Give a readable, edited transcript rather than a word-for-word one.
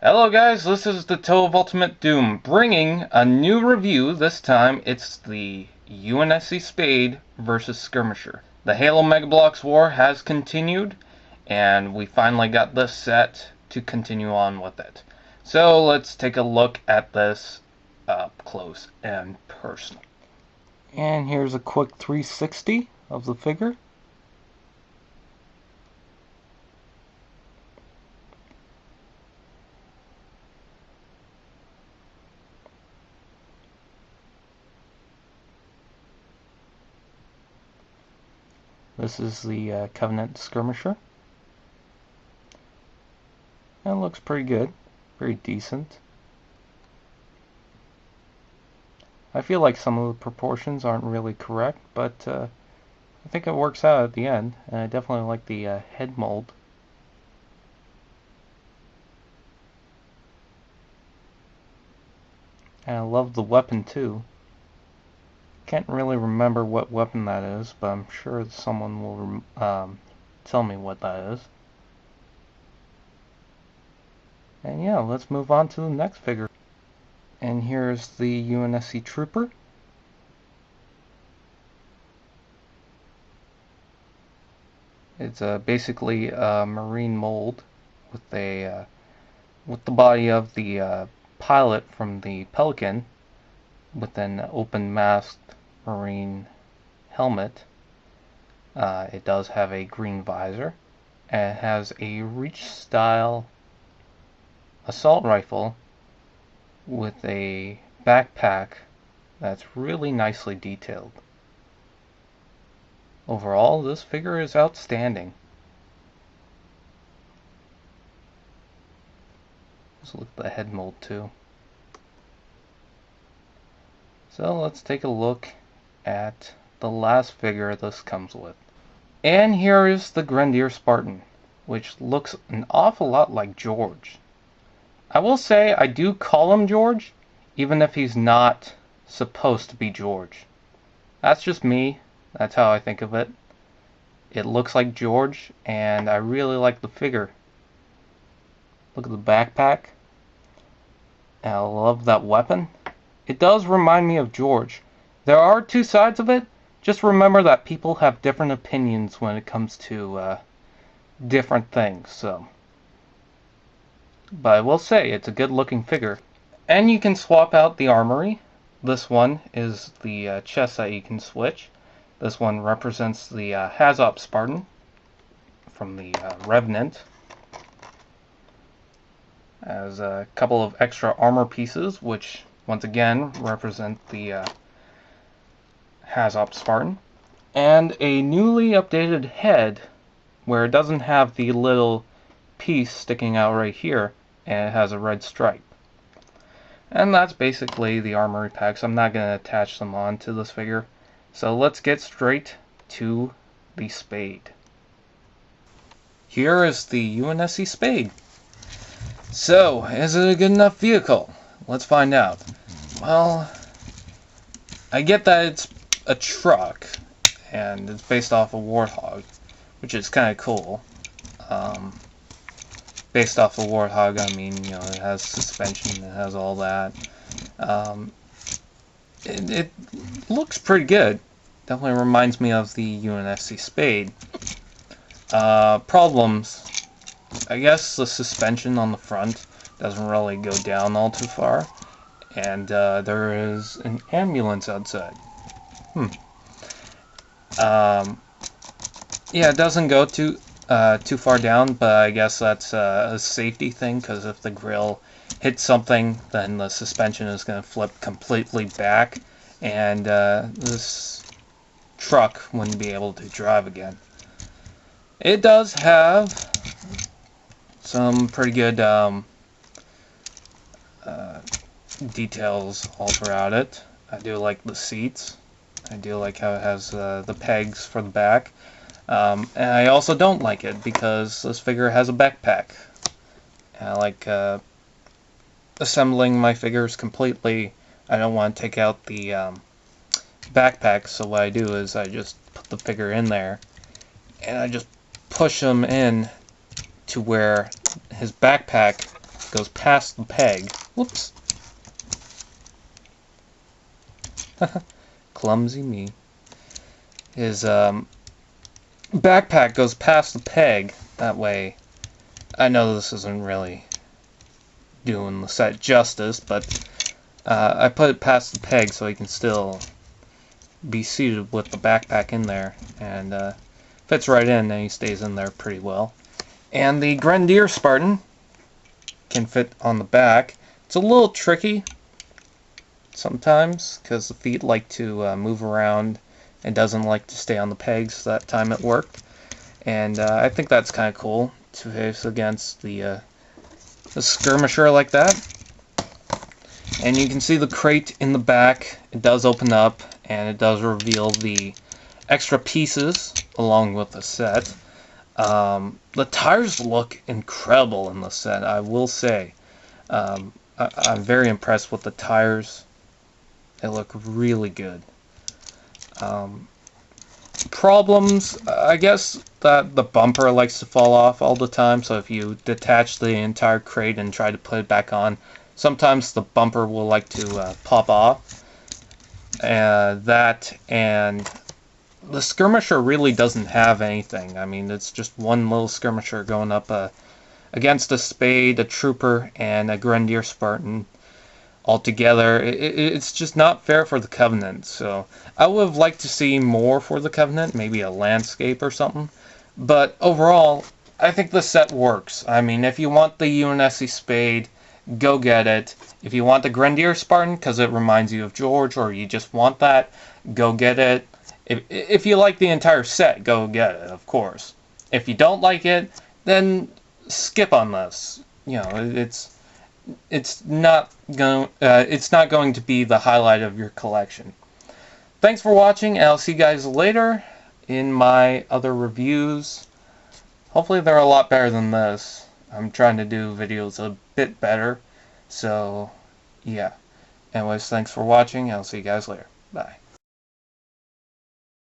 Hello guys, this is the Toe of Ultimate Doom, bringing a new review. This time it's the UNSC Spade versus Skirmisher. The Halo Mega Bloks war has continued, and we finally got this set to continue on with it. So let's take a look at this up close and personal. And here's a quick 360 of the figure. This is the Covenant Skirmisher. It looks pretty good, very decent. I feel like some of the proportions aren't really correct, but I think it works out at the end, and I definitely like the head mold. And I love the weapon too. Can't really remember what weapon that is, but I'm sure someone will tell me what that is. And yeah, let's move on to the next figure. And here's the UNSC Trooper. It's basically a marine mold with the body of the pilot from the Pelican, with an open masked marine helmet. It does have a green visor, and it has a reach style assault rifle with a backpack that's really nicely detailed. Overall, this figure is outstanding. Let's look at the head mold too. So let's take a look at the last figure this comes with. And here is the Grendizer Spartan, which looks an awful lot like George. I will say I do call him George, even if he's not supposed to be George. That's just me. That's how I think of it. It looks like George, and I really like the figure. Look at the backpack. And I love that weapon. It does remind me of George. There are two sides of it. Just remember that people have different opinions when it comes to different things. But I will say it's a good looking figure. And you can swap out the armory. This one is the chest that you can switch. This one represents the Hazop Spartan from the Revenant. Has a couple of extra armor pieces, which once again represent the Hazop Spartan. And a newly updated head, where it doesn't have the little piece sticking out right here, and it has a red stripe. And that's basically the armory packs. I'm not going to attach them on to this figure. So let's get straight to the Spade. Here is the UNSC Spade. So, is it a good enough vehicle? Let's find out. Well, I get that it's a truck, and it's based off a Warthog, which is kind of cool. Based off a Warthog, I mean, you know, it has suspension, it has all that. It looks pretty good. Definitely reminds me of the UNSC Spade. Problems. I guess the suspension on the front doesn't really go down all too far. And there is an ambulance outside. Yeah, it doesn't go too far down, but I guess that's a safety thing, because if the grill hits something, then the suspension is going to flip completely back, and this truck wouldn't be able to drive again. It does have some pretty good details all throughout it. I do like the seats. I do like how it has the pegs for the back. And I also don't like it because this figure has a backpack. And I like assembling my figures completely. I don't want to take out the backpack, so what I do is I just put the figure in there, and I just push him in to where his backpack goes past the peg. Whoops. Clumsy me. His backpack goes past the peg. That way, I know this isn't really doing the set justice, but I put it past the peg so he can still be seated with the backpack in there, and fits right in, and he stays in there pretty well. And the Grendier Spartan can fit on the back. It's a little tricky sometimes because the feet like to move around and doesn't like to stay on the pegs. That time it worked, and I think that's kind of cool to face against the Skirmisher like that. And you can see the crate in the back. It does open up, and it does reveal the extra pieces along with the set. The tires look incredible in the set, I will say. I'm very impressed with the tires. They look really good. Problems, I guess that the bumper likes to fall off all the time, so if you detach the entire crate and try to put it back on, sometimes the bumper will like to pop off. That, and the Skirmisher really doesn't have anything. I mean, it's just one little Skirmisher going up against a Spade, a Trooper, and a Grendier Spartan altogether. It's just not fair for the Covenant. So I would have liked to see more for the Covenant, maybe a landscape or something. But overall, I think the set works. I mean, if you want the UNSC Spade, go get it. If you want the Grendier Spartan because it reminds you of George, or you just want that, go get it. If you like the entire set, go get it, of course. If you don't like it, then skip on this. You know, it's not going to be the highlight of your collection. Thanks for watching, and I'll see you guys later in my other reviews. Hopefully they're a lot better than this. I'm trying to do videos a bit better. So, yeah. Anyways, thanks for watching. I'll see you guys later. Bye.